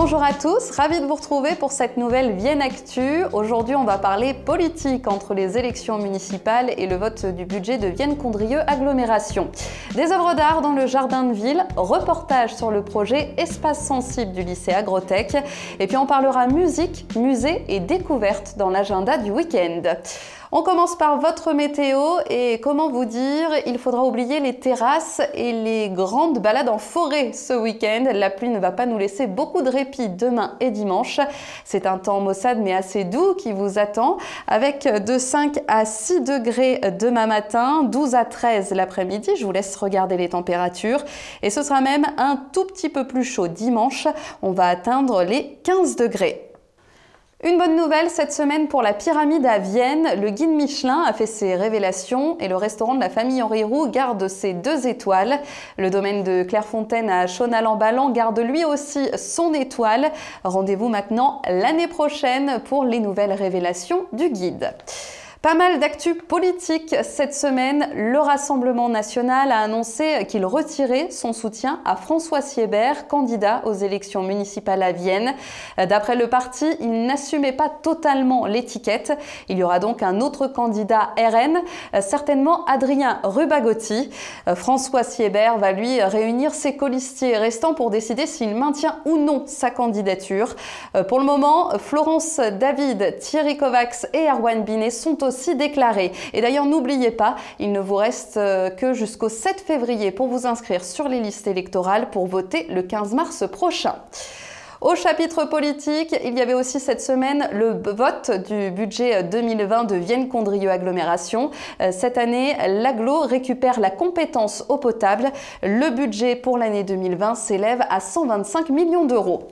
Bonjour à tous, ravi de vous retrouver pour cette nouvelle Vienne Actu. Aujourd'hui, on va parler politique entre les élections municipales et le vote du budget de Vienne-Condrieu Agglomération. Des œuvres d'art dans le jardin de ville, reportage sur le projet Espace sensible du lycée Agrotech. Et puis on parlera musique, musée et découverte dans l'agenda du week-end. On commence par votre météo et comment vous dire, il faudra oublier les terrasses et les grandes balades en forêt ce week-end. La pluie ne va pas nous laisser beaucoup de répit demain et dimanche. C'est un temps maussade mais assez doux qui vous attend avec de 5 à 6 degrés demain matin, 12 à 13 l'après-midi. Je vous laisse regarder les températures et ce sera même un tout petit peu plus chaud dimanche. On va atteindre les 15 degrés. Une bonne nouvelle cette semaine pour la pyramide à Vienne. Le guide Michelin a fait ses révélations et le restaurant de la famille Henri Roux garde ses 2 étoiles. Le domaine de Clairefontaine à Chaunalan-Ballan garde lui aussi son étoile. Rendez-vous maintenant l'année prochaine pour les nouvelles révélations du guide. Pas mal d'actu politique cette semaine. Le Rassemblement national a annoncé qu'il retirait son soutien à François Siebert, candidat aux élections municipales à Vienne. D'après le parti, il n'assumait pas totalement l'étiquette. Il y aura donc un autre candidat RN, certainement Adrien Rubagotti. François Siebert va lui réunir ses colistiers restants pour décider s'il maintient ou non sa candidature. Pour le moment, Florence David, Thierry Kovacs et Erwan Binet sont aussi déclarés. Et d'ailleurs, n'oubliez pas, il ne vous reste que jusqu'au 7 février pour vous inscrire sur les listes électorales pour voter le 15 mars prochain. Au chapitre politique, il y avait aussi cette semaine le vote du budget 2020 de Vienne-Condrieu Agglomération. Cette année, l'agglo récupère la compétence eau potable. Le budget pour l'année 2020 s'élève à 125 millions d'euros.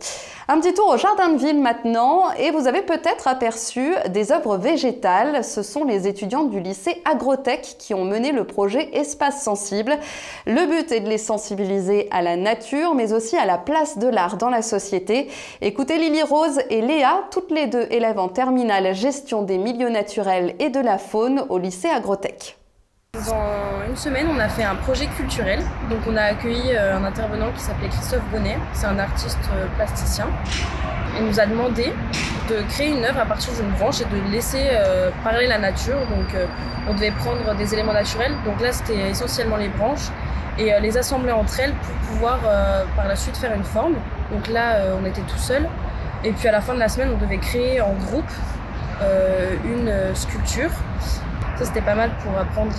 Un petit tour au jardin de ville maintenant et vous avez peut-être aperçu des œuvres végétales. Ce sont les étudiants du lycée Agrotech qui ont mené le projet Espace sensible. Le but est de les sensibiliser à la nature mais aussi à la place de l'art dans la société. Écoutez Lily Rose et Léa, toutes les deux élèves en terminale gestion des milieux naturels et de la faune au lycée Agrotech. Dans une semaine, on a fait un projet culturel. Donc on a accueilli un intervenant qui s'appelait Christophe Bonnet. C'est un artiste plasticien. Il nous a demandé de créer une œuvre à partir d'une branche et de laisser parler la nature. Donc on devait prendre des éléments naturels. Donc là, c'était essentiellement les branches et les assembler entre elles pour pouvoir par la suite faire une forme. Donc là, on était tout seul. Et puis à la fin de la semaine, on devait créer en groupe une sculpture. Ça, c'était pas mal pour apprendre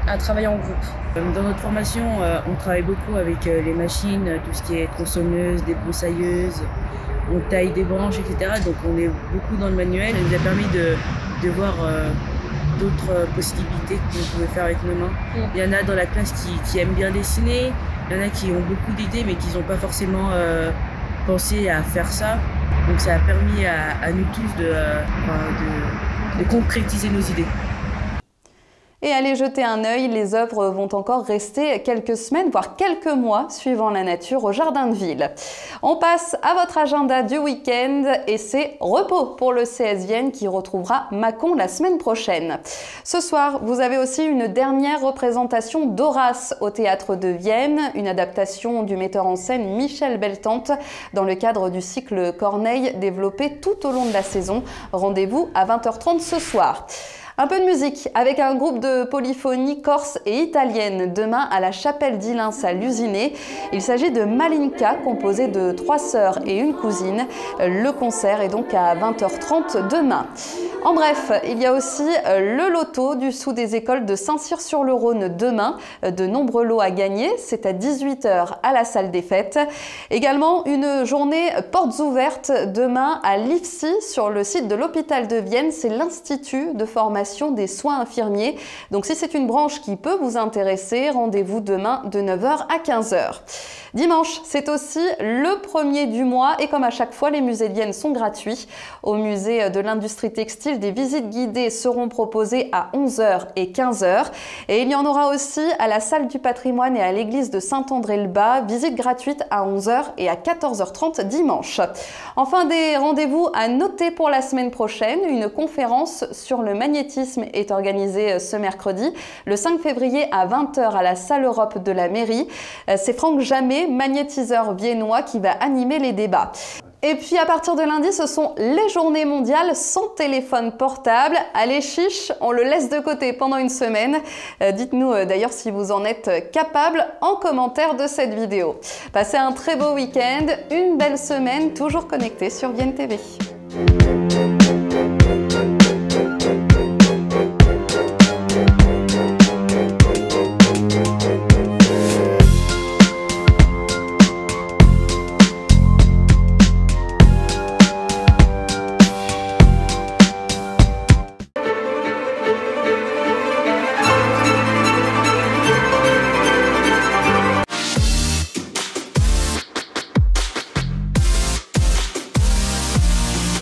à travailler en groupe. Dans notre formation, on travaille beaucoup avec les machines, tout ce qui est tronçonneuse, débroussailleuse, on taille des branches, etc. Donc on est beaucoup dans le manuel. Ça nous a permis de voir d'autres possibilités qu'on pouvait faire avec nos mains. Il y en a dans la classe qui aiment bien dessiner, il y en a qui ont beaucoup d'idées mais qui n'ont pas forcément pensé à faire ça. Donc ça a permis à nous tous de concrétiser nos idées. Et allez jeter un œil, les œuvres vont encore rester quelques semaines, voire quelques mois, suivant la nature au jardin de ville. On passe à votre agenda du week-end et c'est repos pour le CS Vienne qui retrouvera Mâcon la semaine prochaine. Ce soir, vous avez aussi une dernière représentation d'Horace au Théâtre de Vienne, une adaptation du metteur en scène Michel Beltante dans le cadre du cycle Corneille développé tout au long de la saison. Rendez-vous à 20h30 ce soir. Un peu de musique avec un groupe de polyphonie corse et italienne demain à la chapelle d'Ilins à Lusiné. Il s'agit de Malinka, composé de 3 sœurs et une cousine. Le concert est donc à 20h30 demain. En bref, il y a aussi le loto du sous des écoles de Saint-Cyr-sur-le-Rhône demain. De nombreux lots à gagner, c'est à 18h à la salle des fêtes. Également une journée portes ouvertes demain à l'IFSI sur le site de l'hôpital de Vienne. C'est l'Institut de formation des soins infirmiers. Donc si c'est une branche qui peut vous intéresser, rendez-vous demain de 9h à 15h. Dimanche, c'est aussi le premier du mois et comme à chaque fois, les musées de Vienne sont gratuits. Au musée de l'industrie textile, des visites guidées seront proposées à 11h et 15h. Et il y en aura aussi à la salle du patrimoine et à l'église de Saint-André-le-Bas, visite gratuite à 11h et à 14h30 dimanche. Enfin, des rendez-vous à noter pour la semaine prochaine. Une conférence sur le magnétisme est organisée ce mercredi, le 5 février à 20h à la salle Europe de la mairie. C'est Franck Jamet, magnétiseur viennois, qui va animer les débats. Et puis à partir de lundi, ce sont les journées mondiales sans téléphone portable. Allez chiche, on le laisse de côté pendant une semaine. Dites-nous d'ailleurs si vous en êtes capable en commentaire de cette vidéo. Passez un très beau week-end, une belle semaine, toujours connecté sur Vienne TV.